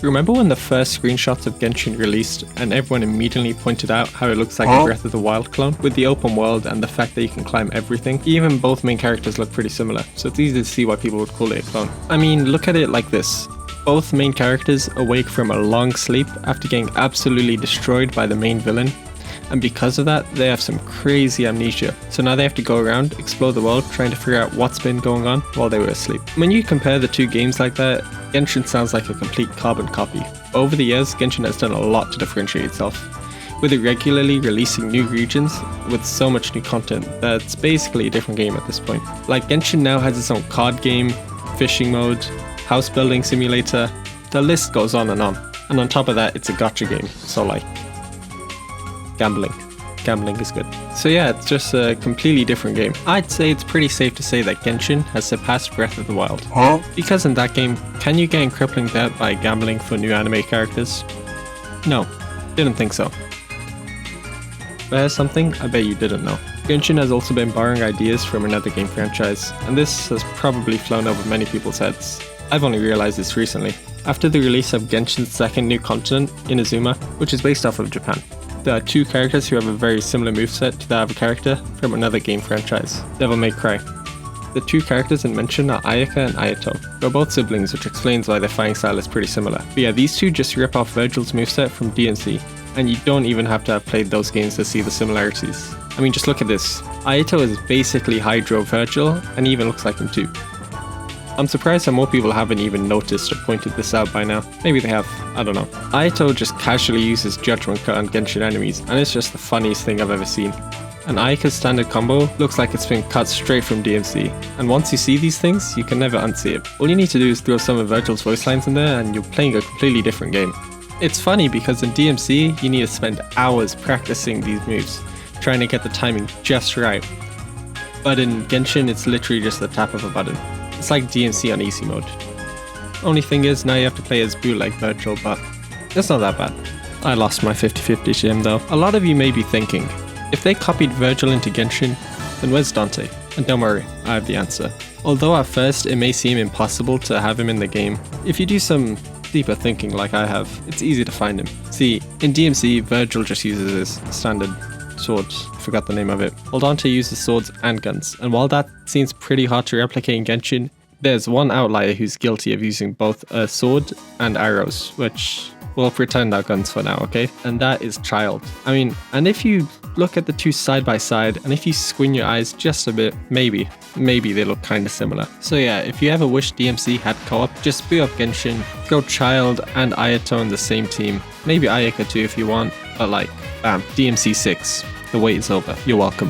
Remember when the first screenshots of Genshin released and everyone immediately pointed out how it looks like a Breath of the Wild clone? With the open world and the fact that you can climb everything, even both main characters look pretty similar, so it's easy to see why people would call it a clone. I mean, look at it like this. Both main characters awake from a long sleep after getting absolutely destroyed by the main villain, and because of that, they have some crazy amnesia. So now they have to go around, explore the world, trying to figure out what's been going on while they were asleep. When you compare the two games like that, Genshin sounds like a complete carbon copy. Over the years, Genshin has done a lot to differentiate itself, with it regularly releasing new regions with so much new content that it's basically a different game at this point. Like, Genshin now has its own card game, fishing mode, house building simulator, the list goes on. And on top of that, it's a gacha game, so like, gambling is good. So yeah, it's just a completely different game. I'd say it's pretty safe to say that Genshin has surpassed Breath of the Wild. Because in that game, can you get in crippling debt by gambling for new anime characters? No, didn't think so. But here's something I bet you didn't know. Genshin has also been borrowing ideas from another game franchise, and this has probably flown over many people's heads. I've only realized this recently. After the release of Genshin's second new continent, Inazuma, which is based off of Japan, there are two characters who have a very similar moveset to that of a character from another game franchise, Devil May Cry. The two characters in mention are Ayaka and Ayato, who are both siblings, which explains why their fighting style is pretty similar. But yeah, these two just rip off Virgil's moveset from DMC, and you don't even have to have played those games to see the similarities. I mean, just look at this. Ayato is basically Hydro Virgil, and he even looks like him too. I'm surprised that more people haven't even noticed or pointed this out by now. Maybe they have, I don't know. Ayato just casually uses Judgment Cut on Genshin enemies, and it's just the funniest thing I've ever seen. And Ayaka's standard combo looks like it's been cut straight from DMC, and once you see these things, you can never unsee it. All you need to do is throw some of Virgil's voice lines in there and you're playing a completely different game. It's funny because in DMC, you need to spend hours practicing these moves, trying to get the timing just right. But in Genshin, it's literally just the tap of a button. It's like DMC on easy mode. Only thing is, now you have to play as bootleg Virgil, but it's not that bad. I lost my 50-50 gym though. A lot of you may be thinking, if they copied Virgil into Genshin, then where's Dante? And don't worry, I have the answer. Although at first it may seem impossible to have him in the game, if you do some deeper thinking like I have, it's easy to find him. See, in DMC, Virgil just uses his standard swords, forgot the name of it, while Dante uses swords and guns, and while that seems pretty hard to replicate in Genshin, there's one outlier who's guilty of using both a sword and arrows, which we'll pretend are guns for now, okay? And that is Child. I mean, and if you look at the two side by side, and if you squint your eyes just a bit, maybe they look kinda similar. So yeah, if you ever wish DMC had co-op, just boot up Genshin, throw Child and Ayato in the same team, maybe Ayaka too if you want, but like, bam, DMC 6. The wait is over. You're welcome.